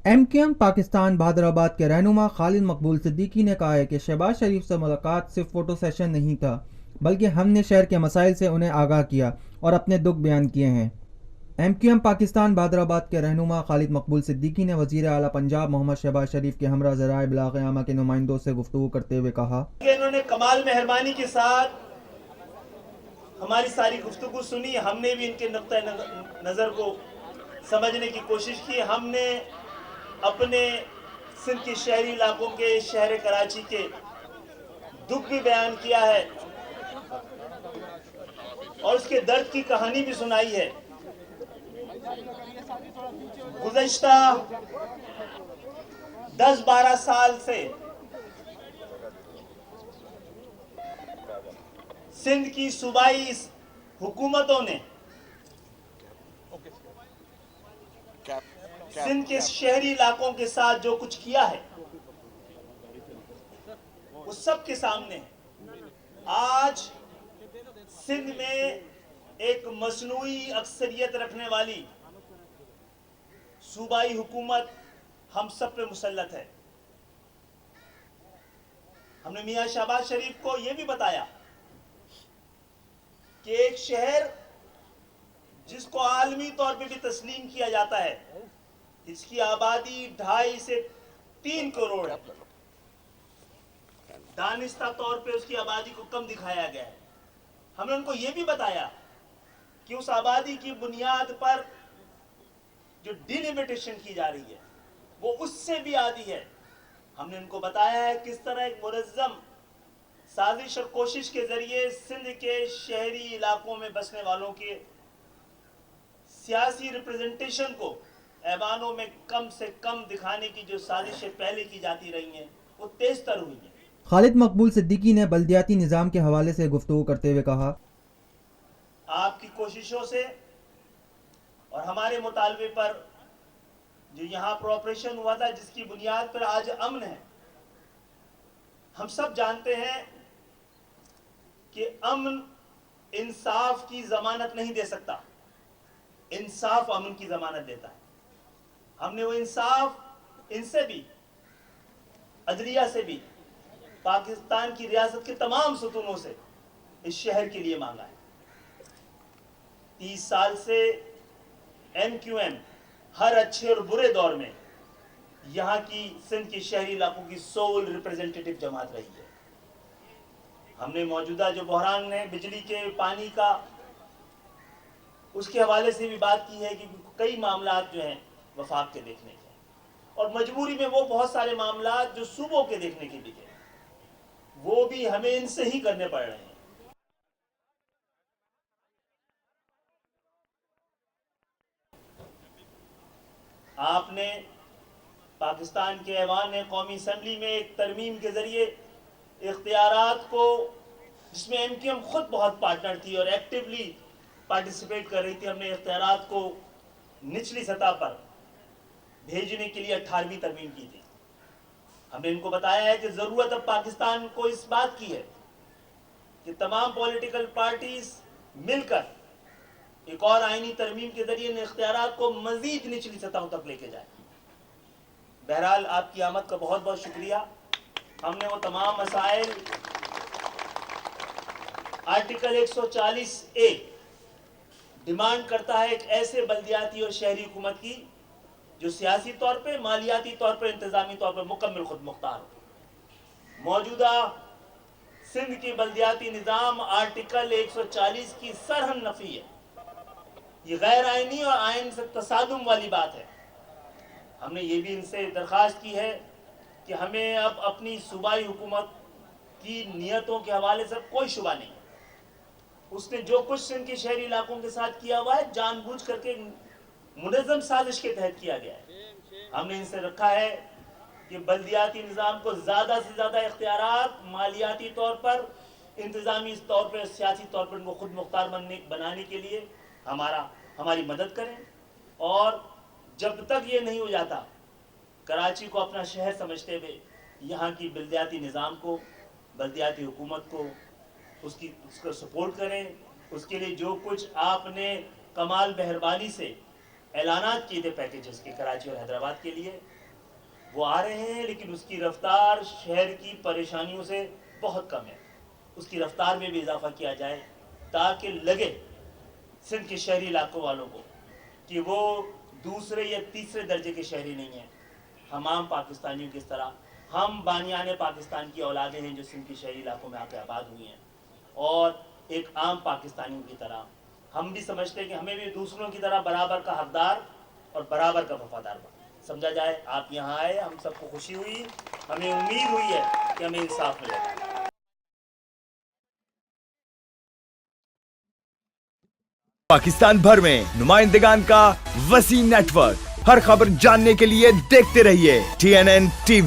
MQM Pakistan Bahadurabad के रहनुमा खालिद मकबूल सिद्दीकी ने कहा है कि शहबाज शरीफ से मुलाकात सिर्फ फ़ोटो सेशन नहीं था, बल्कि हमने शहर के मसाइल से उन्हें आगाह किया और अपने दुख बयान किए हैं। MQM पाकिस्तान बहादुराबाद के रहनुमा खालिद मकबूल सिद्दीकी ने वज़ीर आला पंजाब मोहम्मद शहबाज शरीफ के हमरा ज़राए इब्लाग़ आमा के नुमाइंदों से गुफ्तगू करते हुए कहा कि इन्होंने कमाल मेहरबानी के साथ हमारी सारी गुफ्तगू सुनी। हमने भी इनके नुक्ता नज़र को समझने की कोशिश की। हमने अपने सिंध के शहरी इलाकों के, शहर कराची के दुख भी बयान किया है और उसके दर्द की कहानी भी सुनाई है। गुज़श्ता 10-12 साल से सिंध की सूबाई हुकूमतों ने सिंध के शहरी इलाकों के साथ जो कुछ किया है वो सबके सामने है। आज सिंध में एक मसनूई अक्सरियत रखने वाली सूबाई हुकूमत हम सब पे मुसल्लत है। हमने मियां शहबाज शरीफ को यह भी बताया कि एक शहर जिसको आलमी तौर पे भी तस्लीम किया जाता है, इसकी आबादी 2.5 से 3 करोड़ है, दानिस्ता तौर पे उसकी आबादी को कम दिखाया गया है। हमने उनको ये भी बताया कि उस आबादी की बुनियाद पर जो डिलिमिटेशन की जा रही है वो उससे भी आधी है। हमने उनको बताया है किस तरह एक मुनज़्ज़म साजिश और कोशिश के जरिए सिंध के शहरी इलाकों में बसने वालों के सियासी रिप्रेजेंटेशन को ऐवानों में कम से कम दिखाने की जो साजिशें पहले की जाती रही हैं वो तेज तर हुई हैं। खालिद मकबूल सिद्दीकी ने बल्दियाती निज़ाम के हवाले से गुफ्तगू करते हुए कहा, आपकी कोशिशों से और हमारे मुतालबे पर जो यहाँ पर ऑपरेशन हुआ था, जिसकी बुनियाद पर आज अमन है, हम सब जानते हैं कि अमन इंसाफ की जमानत नहीं दे सकता, इंसाफ अमन की जमानत देता है। हमने वो इंसाफ इनसे भी, अदलिया से भी, पाकिस्तान की रियासत के तमाम सतूनों से इस शहर के लिए मांगा है। 30 साल से MQM हर अच्छे और बुरे दौर में यहाँ की सिंध के शहरी इलाकों की सोल रिप्रेजेंटेटिव जमात रही है। हमने मौजूदा जो बहरान है बिजली के, पानी का, उसके हवाले से भी बात की है कि कई मामला जो हैं वफाक के देखने के, और मजबूरी में वो बहुत सारे मामला जो सूबों के देखने के भी थे वो भी हमें इनसे ही करने पड़ रहे हैं। आपने पाकिस्तान के ऐवान ने कौमी असम्बली में एक तरमीम के जरिए इख्तियारात को, जिसमें MQM खुद बहुत पार्टनर थी और एक्टिवली पार्टिसिपेट कर रही थी, हमने इख्तियारात को निचली सतह पर भेजने के लिए 18वीं तरमीम की थी। हमने इनको बताया है कि ज़रूरत अब पाकिस्तान को इस बात की है कि तमाम पॉलिटिकल पार्टीज मिलकर एक और आईनी तरमीम के जरिए इन इख्तियारात को मजीद निचली सतहों तक लेके जाए। बहरहाल आपकी आमद का बहुत बहुत शुक्रिया। हमने वो तमाम मसाइल, आर्टिकल 140A डिमांड करता है एक ऐसे बल्दियाती और शहरी हुकूमत की जो सियासी तौर पे, मालियाती तौर पे, इंतजामी तौर पे मुकम्मल खुद मुख्तार हो। मौजूदा सिंध की बल्दियाती निज़ाम आर्टिकल 140 की सरहन नफी है। ये गैर आइनी और आइन से तसादुम वाली बात है। हमने ये भी इनसे दरख्वास्त की है कि हमें अब अपनी सूबाई हुकूमत की नीयतों के हवाले से कोई शुबा नहीं है। उसने जो कुछ सिंध के शहरी इलाकों के साथ किया हुआ है जानबूझ करके मुनज़्ज़म साजिश के तहत किया गया है। हमने इनसे रखा है कि बल्दियाती निज़ाम को ज़्यादा से ज़्यादा इख्तियारात मालियाती तौर पर, इंतज़ामी तौर पर, सियासी तौर पर इनको खुद मुख्तार बनाने के लिए हमारी मदद करें। और जब तक ये नहीं हो जाता, कराची को अपना शहर समझते हुए यहाँ की बल्दियाती निज़ाम को, बल्दियाती हुकूमत को, उसको सपोर्ट करें। उसके लिए जो कुछ आपने कमाल मेहरबानी से ऐलानात किए थे पैकेजेस के कराची और हैदराबाद के लिए, وہ آ رہے ہیں لیکن اس کی رفتار شہر کی پریشانیوں سے بہت کم ہے. اس کی رفتار میں بھی اضافہ کیا جائے تاکہ لگے سندھ کے شہری علاقوں والوں کو کہ وہ دوسرے یا تیسرے درجے کے شہری نہیں ہیں. ہم عام پاکستانیوں کی طرح ہم بانیان پاکستان کی اولادیں ہیں جو سندھ کے شہری علاقوں میں آ کے آباد ہوئی ہیں, اور ایک عام پاکستانیوں کی طرح ہم بھی سمجھتے ہیں کہ ہمیں بھی دوسروں کی طرح برابر کا حقدار اور برابر کا وفادار سمجھا جائے. آپ یہاں آئے, ہم سب کو خوشی ہوئی, ہمیں امید ہوئی ہے کہ ہمیں انصاف ملے گا. پاکستان بھر میں نمائندگان کا وسیع نیٹ ورک, ہر خبر جاننے کے لیے دیکھتے رہیے TNN TV.